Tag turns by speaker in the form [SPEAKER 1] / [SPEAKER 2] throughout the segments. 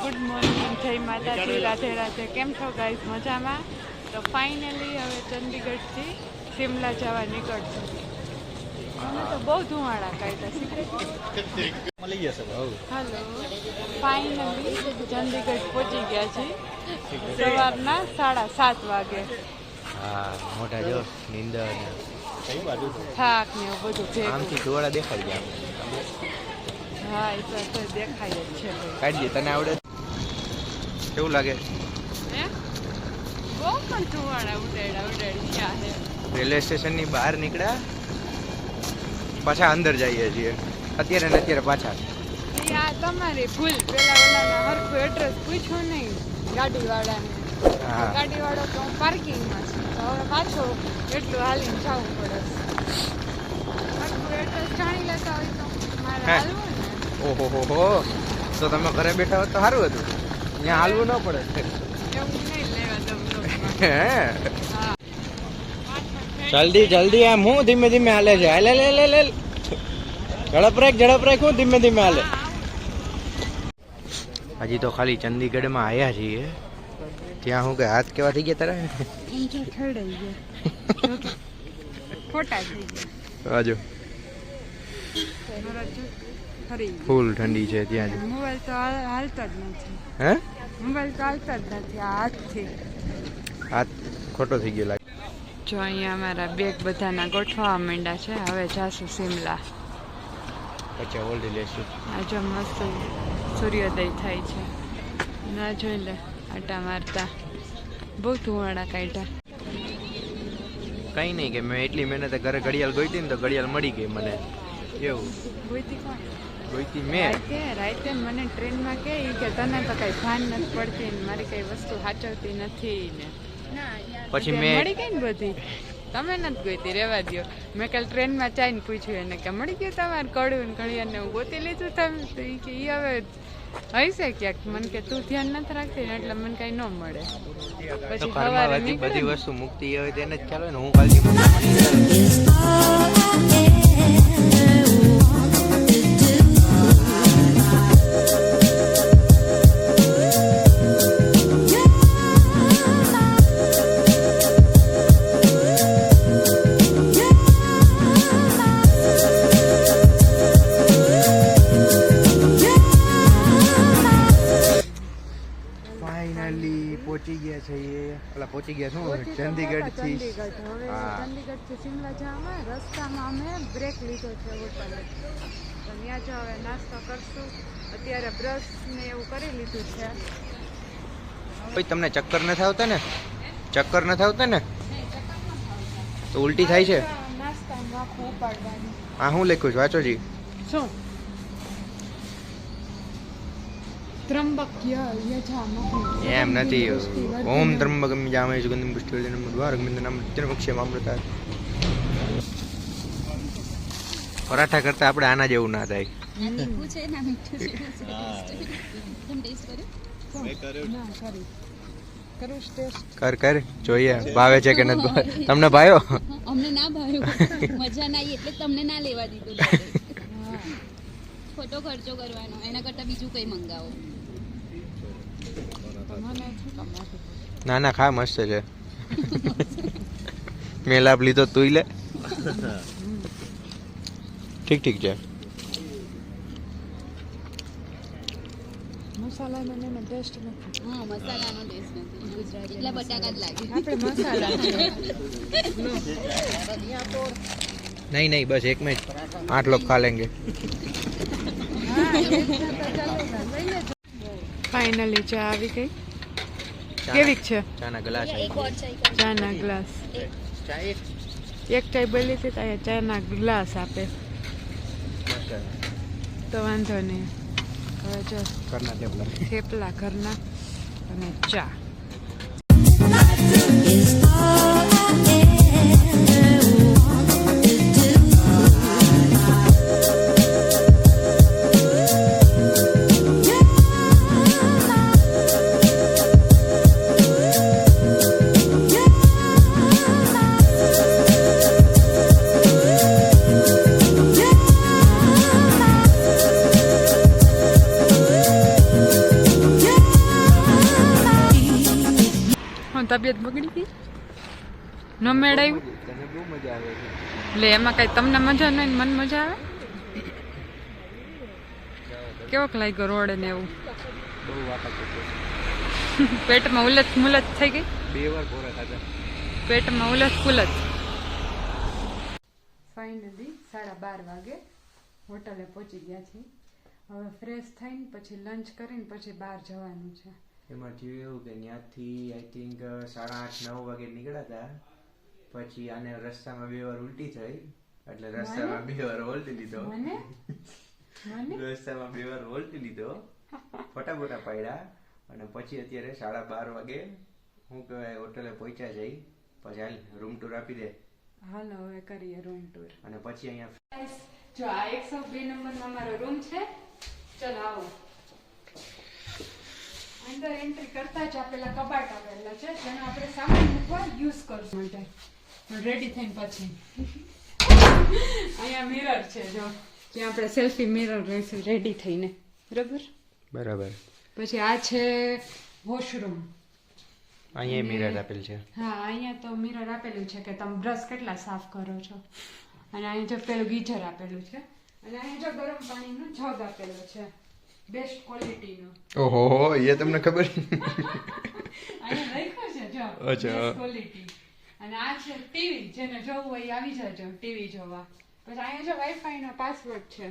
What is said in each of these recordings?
[SPEAKER 1] Good morning, જય માતાજી, રાધે રાધે. કેમ છો ગાઈસ? મજામાં? તો ફાઇનલી હવે ચંદીગઢથી શિમલા જવા નીકળશું. અમે તો બહુ ધુમાડા કાઢ્યા. હલો, ફાઇનલી ચંદીગઢ પહોંચી ગયા છીએ સવારના 7:30 વાગે.
[SPEAKER 2] હા, મોટા જો નીંદર
[SPEAKER 1] થાક ને એવું બધું ભેગું.
[SPEAKER 2] આમથી ધોળા દેખાઈ ગયા.
[SPEAKER 1] હા, એ તો દેખાય જ છે.
[SPEAKER 2] કાઢજે, તને આવડે? કેવું લાગે?
[SPEAKER 1] હે, બહુ પણ ધુવાડા ઉડાડી ગયા છે.
[SPEAKER 2] રેલવે સ્ટેશનની બહાર નીકળ્યા, પાછા અંદર જઈએ છીએ અત્યારે ને અત્યારે પાછા.
[SPEAKER 1] આ તમારી ભૂલ, પેલા ઓલાના હરખું એડ્રેસ પૂછ્યું નહીં ગાડીવાળાને. ગાડીવાળો તો પાર્કિંગમાં છે, તો હવે પાછો એટલું હાલીને જવું પડે. હરખું એડ્રેસ જાણી લેતા હોય તો મારે હાલવું ને.
[SPEAKER 2] ઓહો, તો તમે ઘરે બેઠા હોત તો સારું હતું, ત્યાં હાલવું ન પડે.
[SPEAKER 1] એવું નહીં લેવા દઉં.
[SPEAKER 2] જલ્દી આમ હું ધીમે ધીમે હાલે છે. હાલે લે ઝડપ રાખ હું ધીમે ધીમે હાલે. હજી તો ખાલી ચંદીગઢમાં આવ્યા છીએ, ત્યાં હું કે હાથ કેવા થઈ ગયા તારા?
[SPEAKER 1] ખોટા થઈ ગયા.
[SPEAKER 2] બાજુ ફૂલ ઠંડી છે ત્યાં.
[SPEAKER 1] મોબાઈલ તો હાલતા જ નથી.
[SPEAKER 2] હે,
[SPEAKER 1] મોબાઈલ તો હાલતા જ નથી. આ હાથથી
[SPEAKER 2] હાથ ખોટો થઈ ગયો લાગે.
[SPEAKER 1] જો અહીંયા અમારા બેગ બધાના ગોઠવા માંડ્યા છે. હવે જાશું શિમલા.
[SPEAKER 2] પછી ઓલ્ડી લેશું.
[SPEAKER 1] આ જો મસ્ત સૂર્યોદય થાય છે, ના જોઈ લે. આટા મારતા બહુ ધુવાડા કાઢ્યા.
[SPEAKER 2] કઈ નહીં કે મેં એટલી મહેનતે ઘરે ઘડિયાળ ગોઈતી ને તો ઘડિયાળ મળી ગઈ મને. એવું ગોઈતી મેં
[SPEAKER 1] રાતે મને ટ્રેનમાં કે તને તો કઈ ભાન નથી પડતી ને મારી કઈ વસ્તુ સાચવતી નથી ને.
[SPEAKER 2] પછી મેં
[SPEAKER 1] મળી ગઈ ને બધી. તમે નથી ગોઈતી, રેવા દો. મેં કાલે ટ્રેનમાં ચાઈને પૂછ્યું એને કે મળી ગયું તમારે કડવું ને ઘડિયાળ ને હું ગોતી લીધું તમે? તો એ કે એ હવે હશે ક્યાંક. મને કે તું ધ્યાન નથી રાખતી ને એટલે મને કઈ ન મળે. પછી સવારે
[SPEAKER 2] બધી વસ્તુ મુક્તિ હોય તેને જ ખ્યાલ હોય ને. હું કાલથી પહોંચી ગયા છું ચંદીગઢ થી.
[SPEAKER 1] ચંદીગઢથી શિમલા જવામાં રસ્તામાં અમે બ્રેક લીધો છે હોટલે. ત્યાં જ હવે નાસ્તો કરશું. અત્યારે બ્રશ ને એવું કરી લીધું છે.
[SPEAKER 2] તમને ચક્કર નથી આવતા ને? ચક્કર નથી આવતા ને? તો ઉલટી થાય છે.
[SPEAKER 1] નાસ્તામાં આખું ઉપાડવાનું.
[SPEAKER 2] હા, હું લખ્યું છું વાંચો જી.
[SPEAKER 1] શું? ત્રંબક્ય યજામહે.
[SPEAKER 2] એમ નથી. ઓમ ત્રંબકમ યજામહે સુગંધિમ પુષ્ટિવર્ધનમ ઉર્વારુકમિન્દનમ નિત્યમક્ષયમામૃતાत्. પરાઠા કરતા આપણે આના જેવું ના થાય. કર જોઈએ ભાવે છે કે નથી. તમને ભાવ્યો?
[SPEAKER 3] અમને ના ભાવ્યો. મજા ના આવી એટલે તમને ના લેવા દીધું. ખોટો ખર્ચો કરવાનો, એના કરતા બીજું કઈ મંગાવો.
[SPEAKER 2] ના ખા, મસ્ત છે. મેં લાભ લીધો તું લે. ઠીક છે.
[SPEAKER 1] મસાલાનો ટેસ્ટ નથી.
[SPEAKER 3] હા, મસાલાનો ટેસ્ટ નથી. ગુજરાતી એટલે બટાકા જ લાગે.
[SPEAKER 1] આપણે મસાલા
[SPEAKER 2] નહીં બસ એક में 8 लोग खा लेंगे.
[SPEAKER 1] ફાઇનલી ચા આવી ગઈ. કેવી છે?
[SPEAKER 2] ચાના ગ્લાસ.
[SPEAKER 1] ચાના ગ્લાસ. એક ચાય બોલી હતી તો ચાના ગ્લાસ આપે તો વાંધો નહીં. હવે જો
[SPEAKER 2] ઘરના
[SPEAKER 1] થેપલા ઘરના અને ચા.
[SPEAKER 4] Yeah.
[SPEAKER 1] હું તબિયત બગડી ગઈ ન મેળાયું
[SPEAKER 2] તને બહુ મજા આવે છે.
[SPEAKER 1] એટલે એમાં કઈ તમને મજા નહીં ને મને મજા આવે કેવોક લાગ્યો રોડ ને એવું
[SPEAKER 2] બહુ વાપા છે.
[SPEAKER 1] પેટમાં ઉલટ મુલત થઈ ગઈ
[SPEAKER 2] 2 વાર કોરા ખાધા.
[SPEAKER 1] પેટમાં ઉલટ પુલત. ફાઇનલી 12:30 વાગે હોટલે પહોંચી ગયા છીએ. હવે ફ્રેશ થઈને પછી લંચ કરીને પછી બહાર જવાનું છે.
[SPEAKER 2] એમાં થયું એવું કે ત્યાંથી આઈ થિંક 8:30-9 વાગે નીકળ્યા હતા. પછી આને રસ્તામાં 2 વાર ઉલટી થઈ એટલે રસ્તામાં 2 વાર ઓલટી લીધો. રસ્તામાં 2 વાર ઓલટી લીધો, ફટાફટા પાડ્યા અને પછી અત્યારે 12:30 વાગે હું કહેવાય હોટલે પહોંચ્યા જઈ. પછી હાલ રૂમ ટૂર આપી દે.
[SPEAKER 1] હાલો હવે કરીએ રૂમ ટૂર.
[SPEAKER 2] અને પછી અહીંયા
[SPEAKER 1] જો આ 102 નંબરમાં મારો રૂમ છે. ચલો આવો. અંદર એન્ટ્રી કરતા જ આ પેલા કબાટ આવેલા છે જેનો આપણે સામાન મૂકવા યુઝ કરશું માટે રેડી થઈને પછી અહીંયા મિરર છે જો ત્યાં આપણે સેલ્ફી મિરર લઈશું રેડી થઈને. બરાબર. પછી આ છે વોશરૂમ.
[SPEAKER 2] અહીંયા મિરર આપેલ છે.
[SPEAKER 1] હા અહીંયા તો મિરર આપેલું છે કે તમે બ્રશ કેટલા સાફ કરો છો. અને અહીંયા જો પેલું ગીઝર આપેલું છે અને અહીંયા જો ગરમ પાણીનો જગ આપેલો છે બેસ્ટ ક્વોલિટીનો.
[SPEAKER 2] ઓહો એ તમને ખબર.
[SPEAKER 1] અહીંયા લખ્યું છે જો બેસ્ટ ક્વોલિટી. અને આ છે ટીવી જેને જોવું હોય આવી જાજો ટીવી જોવા. પછી અહીંયા જો વાઈફાઈ નો પાસવર્ડ છે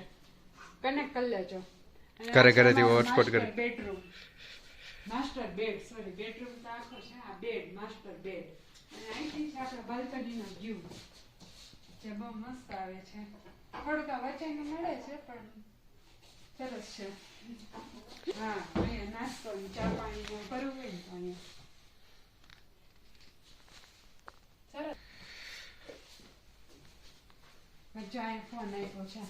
[SPEAKER 1] કનેક્ટ કરી લેજો.
[SPEAKER 2] કરે હોટસ્પોટ કરે.
[SPEAKER 1] Bedroom master bed sorry bedroom તો આખો છે આ બેડ માસ્ટર બેડ. અને અહીંથી છે આપણે બાલ્કનીનો વ્યૂ જે બહુ મસ્ત આવે છે. થોડુંક વચ્ચેનું મળે છે પણ સરસ છે. હા અહીંયા નાસ્તો ચા પાણી કરવું હોય ને તો અહીંયા સરસ. જો અહીંયા ફોન આપ્યો છે.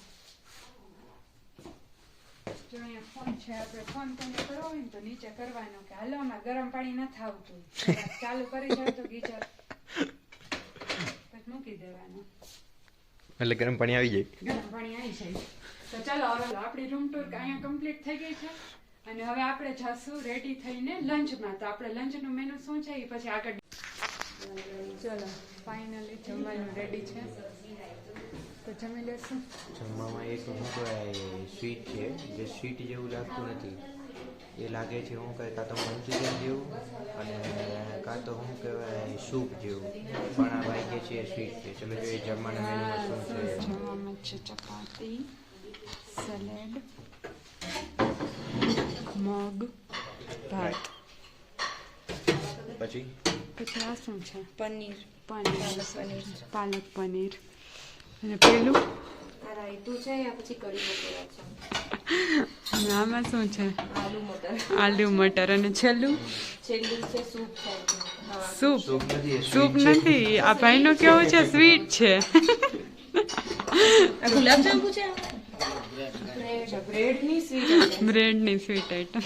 [SPEAKER 1] જો અહીંયા ફોન છે આપણે ફોન તમને કરવો હોય ને તો નીચે કરવાનો કે હાલો આમાં ગરમ પાણી નથી આવતું ચાલુ કરી જાય તો ગીઝર પછી મૂકી દેવાનું
[SPEAKER 2] એટલે ગરમ પાણી આવી જાય.
[SPEAKER 1] ગરમ પાણી આવી જાય. તો ચાલો હવે આપણી રૂમ ટૂર અહીંયા કમ્પ્લીટ થઈ ગઈ છે અને હવે આપણે જશું રેડી થઈને લંચમાં. તો આપણે લંચનું મેનુ શું છે એ પછી આગળ. ચલો ફાઇનલી જમવાનું રેડી છે તો જમી લેશું.
[SPEAKER 2] જમવામાં એક શું કહેવાય સ્વીટ છે જે સ્વીટ જેવું લાગતું નથી. એ લાગે છે હું કહે કાં તો મંચુરિયન જેવું અને કાં તો શું કહેવાય સૂપ જેવું. પણ આ ભાઈ કે છે સ્વીટ છે. ચલો જોઈએ જમવાના મેનુમાં શું છે.
[SPEAKER 1] જમવામાં છે ચપાતી સલાડ મગ ભાત
[SPEAKER 2] પછી
[SPEAKER 1] આ શું છે
[SPEAKER 3] પનીર
[SPEAKER 1] પાલક પનીર અને પેલું
[SPEAKER 3] રાયતું છે યા પછી કઢી પકોડા છે.
[SPEAKER 1] અને આમાં શું છે
[SPEAKER 3] આલુ મટર
[SPEAKER 1] આલુ મટર અને છેલ્લું
[SPEAKER 3] છેલ્લું છે સૂપ છે.
[SPEAKER 1] સૂપ નથી આ ભાઈનું કેવું છે સ્વીટ છે.
[SPEAKER 3] ગુલાબજાંબુ છે બ્રેડની
[SPEAKER 1] સ્વીટ આઈટમ.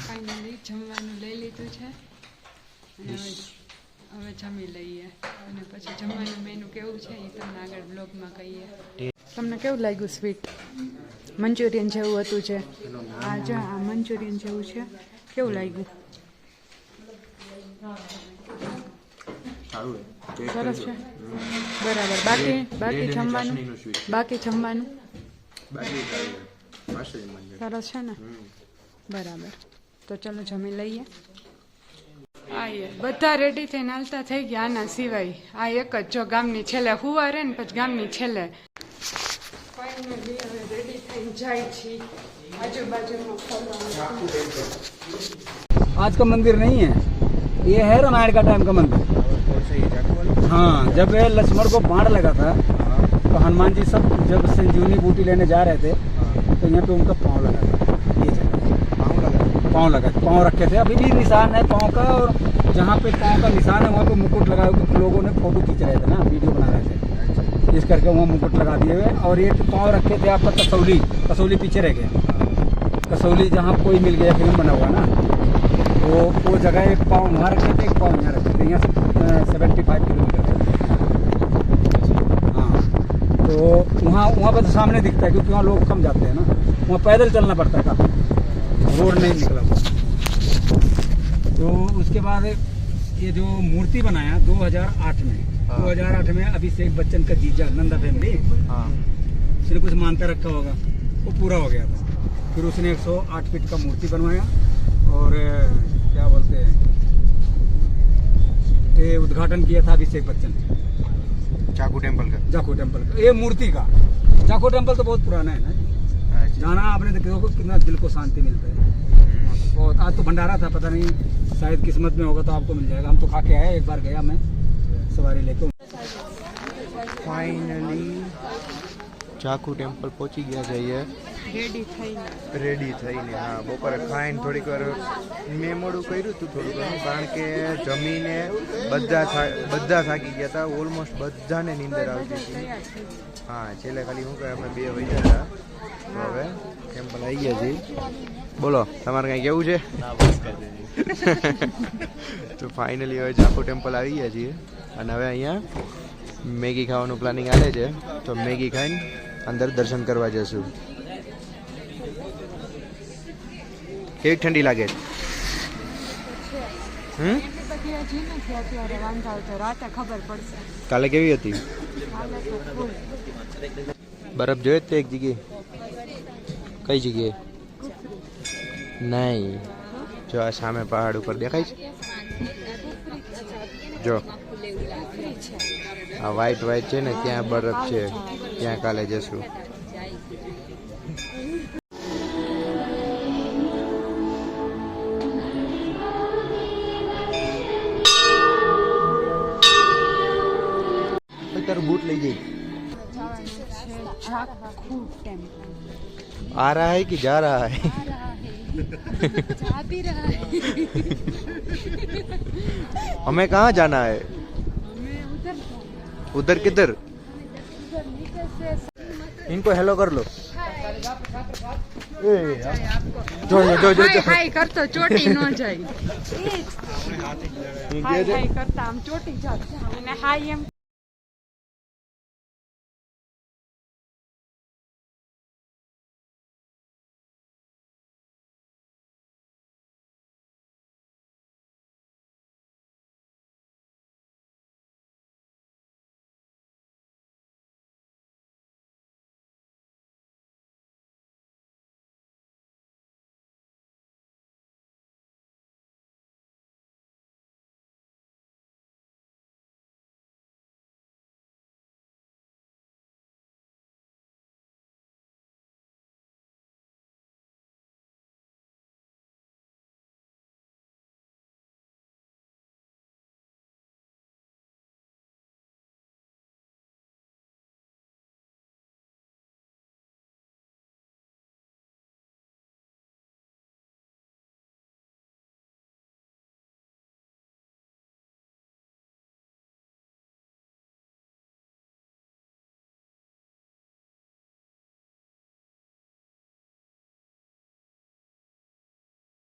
[SPEAKER 1] ફાઇનલી જમવાનું લઈ લીધું છે અને હવે જમી લઈએ અને પછી જમવાનું મેનુ કેવું છે એ તમને આગળ બ્લોગમાં કહીએ. તમને કેવું લાગ્યું સ્વીટ? મંચુરિયન જેવું હતું છે. આ જો આ મંચુરિયન જેવું છે. કેવું લાગ્યું? સરસ છે. બરાબર. બાકી જમવાનું સરસ છે ને? બરાબર. તો ચલો જમી લઈએ. બધા રેડી થઈને હાલતા થઈ ગયા આના સિવાય. આ એક જ જો ગામની છેલ્લે હુવા રે ને પછી ગામની છેલ્લે. ફાઇનલી હવે રેડી થઈને જાય છે આજુબાજુમાં ફરવા.
[SPEAKER 4] आज का मंदिर नहीं है, ये है रामायण का टाइम का मंदिर। हाँ, जब लक्ष्मण को बाण लगा था तो हनुमान जी सब जब संजीवनी बूटी लेने जा रहे थे तो यहाँ पे उनका पाँव लगा था। ये जगह पाँव रखे थे। अभी भी निशान है पाँव का, और जहाँ पे पाँव का निशान है वहाँ पे मुकुट लगा हुआ। लोगों ने फोटो खींच रहे थे ना, वीडियो बना रहे थे, इस करके वहाँ मुकुट लगा दिए हुए। और एक पाँव रखे थे आपका कसौली पीछे रह गया। कसौली जहाँ कोई मिल गया फिल्म बना हुआ ना, वो जगह एक पाँव वहाँ रखे थे, एक पाँव यहाँ रखे थे। यहाँ से 75 किलोमीटर है। हाँ, तो वहाँ पर तो सामने दिखता है क्योंकि वहाँ लोग कम जाते हैं ना। वहाँ पैदल चलना पड़ता है काफ़ी, रोड नहीं निकला हुआ। तो उसके बाद ये जो मूर्ति बनाया 2008 में, 2008 में अभिषेक बच्चन का जीजा नंदा फैमिली, उसने कुछ मानता रखा होगा, वो पूरा हो गया था। फिर उसने 108 फीट का मूर्ति बनवाया और क्या बोलते हैं, ये उद्घाटन किया था अभिषेक बच्चन
[SPEAKER 2] जाखू टेम्पल का।
[SPEAKER 4] जाखू टेम्पल का, ये मूर्ति का। जाखू टेम्पल तो बहुत पुराना है ना, जाना आपने देखो कितना दिल को शांति मिलता है। बहुत, आज तो भंडारा था, पता नहीं शायद किस्मत में होगा तो आपको मिल जाएगा। हम तो खा के आए, एक बार गया मैं सवारी लेके।
[SPEAKER 2] ફાઇનલી જાખુ ટેમ્પલ પહોંચી ગયા છીએ, રેડી થઈને. હા, બપોરે ખાઈને થોડીક વાર મેં મોડું કર્યું હતું થોડું ઘણું, કારણ કે જમીને બધા થાકી ગયા હતા. ઓલમોસ્ટ બધાને નીંદર આવતી હતી. હા, છેલ્લે ખાલી શું કહે અમે 2 વાગ્યા હતા. તો હવે ટેમ્પલ આવી ગયા છીએ. બોલો, તમારે કંઈ કેવું છે? તો ફાઇનલી હવે જાખુ ટેમ્પલ આવી ગયા છીએ અને હવે અહીંયા મેગી ખાવાનું પ્લાનિંગ આવે છે. તો મેગી ખાઈને અંદર દર્શન કરવા જશું. કેવી ઠંડી લાગે છે? કાલે કેવી હતી? બરફ જોયો તો એક જગ્યાએ? કઈ જગ્યાએ? નહીં, જો આ સામે પહાડ ઉપર દેખાય છે, જો આ વ્હાઈટ વ્હાઈટ છે ને, ત્યાં બરફ છે, ત્યાં કાલે જશું. તારું બૂટ લઈ જઈ. आ रहा है कि जा रहा है?
[SPEAKER 3] जा भी रहा है।
[SPEAKER 2] हमें कहाँ जाना है? उधर किधर? इनको हेलो कर लो. जो
[SPEAKER 1] हाय करतो ચોટી ન જાય. હાય કરતા આમ ચોટી જાય અને હાય એમ.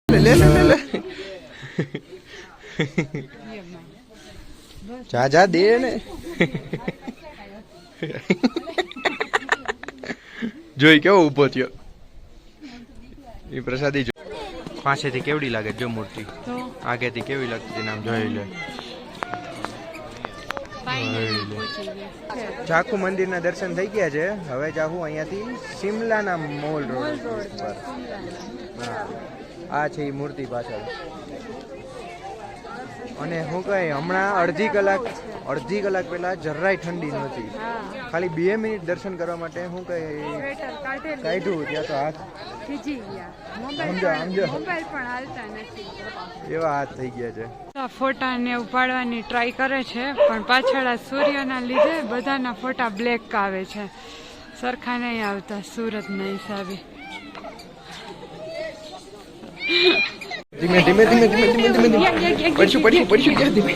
[SPEAKER 2] ले ले ले ले जा जा दे ने જોઈ કેવો ઊભો થયો એ પ્રસાદી. જો પાસેથી કેવડી લાગે જો મૂર્તિ, આગેથી કેવી લાગતી નામ જોઈ લે. જાખુ મંદિરના દર્શન થઈ ગયા છે. હવે જાહુ અહીંયાથી શિમલાના મોલ રોડ પર. આ છે એ મૂર્તિ પાછળ. અને હું કહે હમણાં અડધી કલાક પહેલા જરાય ઠંડી નહોતી. ખાલી 2 મિનિટ દર્શન કરવા માટે હું કહે કાઢ્યું ત્યાં તો હાથ એવા હાથ થઈ ગયા છે.
[SPEAKER 1] ફોટા ને ઉપાડવાની ટ્રાય કરે છે પણ પાછળ આ સૂર્યના લીધે બધાના ફોટા બ્લેક આવે છે, સરખા નહીં આવતા સુરતના હિસાબે.
[SPEAKER 2] ધીમે ધીમે ધીમે ધીમે ધીમે ધીમે પડશું ક્યાં ધીમે.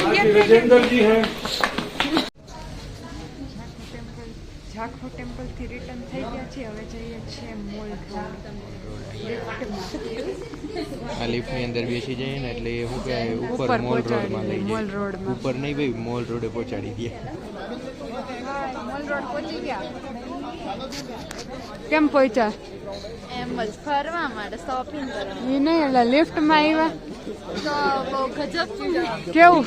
[SPEAKER 1] જાખુ ટેમ્પલ થી રિટર્ન થઈ ગયા છે. હવે જઈએ છીએ મોલ રોડ.
[SPEAKER 2] આ લિફ્ટ ની અંદર બેસી જઈએ ને એટલે શું કે ઉપર મોલ રોડ માં લઈ જાય. ઉપર નહીં ભાઈ, મોલ રોડે પહોંચાડી દે.
[SPEAKER 1] મોલ રોડ પહોંચી ગયા. કેમ પહોંચ્યા?
[SPEAKER 3] એમ જ ફરવા માટે, શોપિંગ કરવા.
[SPEAKER 1] એ નહીં એટલે લિફ્ટમાં આવ્યા.
[SPEAKER 5] તો બહુ ગજબ
[SPEAKER 1] કેવું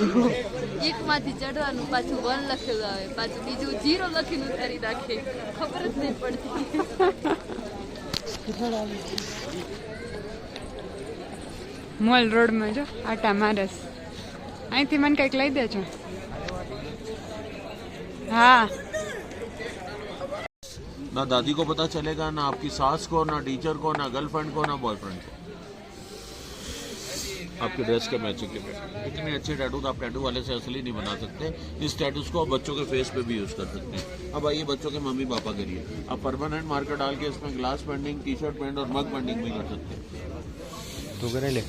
[SPEAKER 5] એકમાંથી ચડવાનું પાછું 1 લખેલું આવે પાછું બીજું 0 લખીને ઉતારી નાખે ખબર જ નહીં પડતી
[SPEAKER 1] મોલ રોડમાં જો આટા મારસ અહીંથી મને કંઈક લઈ દેજો हाँ
[SPEAKER 6] ना दादी को पता चलेगा ना आपकी सास को ना टीचर को ना गर्लफ्रेंड को ना बॉयफ्रेंड को आपकी ड्रेस के मैचिंग के इतने अच्छे टैटू तो आप टैटू वाले से असली नहीं बना सकते। इस टैटूज को आप बच्चों के फेस पे भी यूज कर सकते हैं। अब आइए बच्चों के मम्मी पापा के लिए आप परमानेंट मार्कर डाल के इसमें glass painting T shirt pant और मग पेंटिंग भी कर सकते हैं।
[SPEAKER 2] તું કરે લે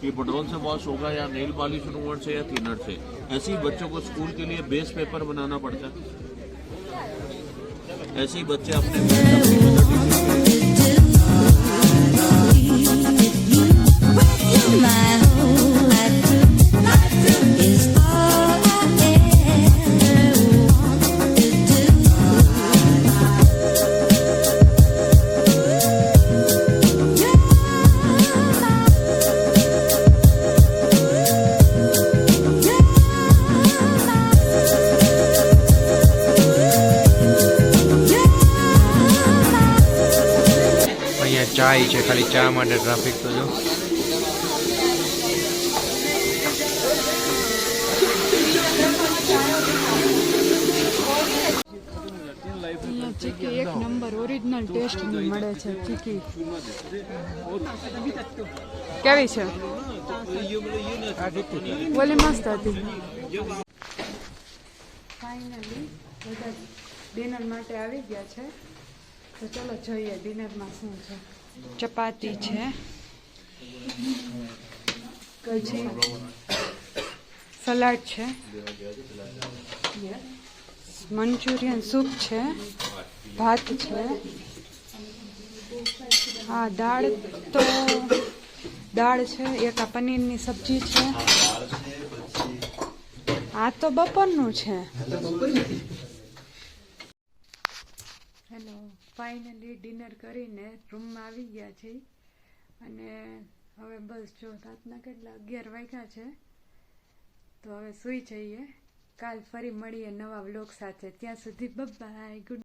[SPEAKER 6] ये पेट्रोल से वॉश होगा या नेल पॉलिश रिमूवर से या थिनर से। ऐसे ही बच्चों को स्कूल के लिए बेस पेपर बनाना पड़ता है। ऐसे ही बच्चे अपने
[SPEAKER 2] અહીંયા ચાય છે ખાલી ચા માટે ટ્રાફિક તો જો
[SPEAKER 1] અહીંયા ચીકી એક નંબર ઓરિજિનલ ટેસ્ટની મળે છે ચીકી કેવી છે ઓલી મસ્ત હતી ફાઇનલી બધા ડિનર માટે આવી ગયા છે તો ચલો જોઈએ ડિનરમાં શું છે ચપાતી છે પછી સલાડ છે મંચુરિયન સૂપ છે ભાત છે હા દાળ છે એક આ પનીરની સબ્જી છે આ તો બપોરનું છે હેલો ફાઇનલી ડિનર કરીને રૂમમાં આવી ગયા છે અને હવે બસ જો રાતના કેટલા 11 વાગ્યા છે તો હવે સૂઈ જઈએ કાલ ફરી મળીએ નવા વ્લોગ સાથે ત્યાં સુધી બાય ગુડ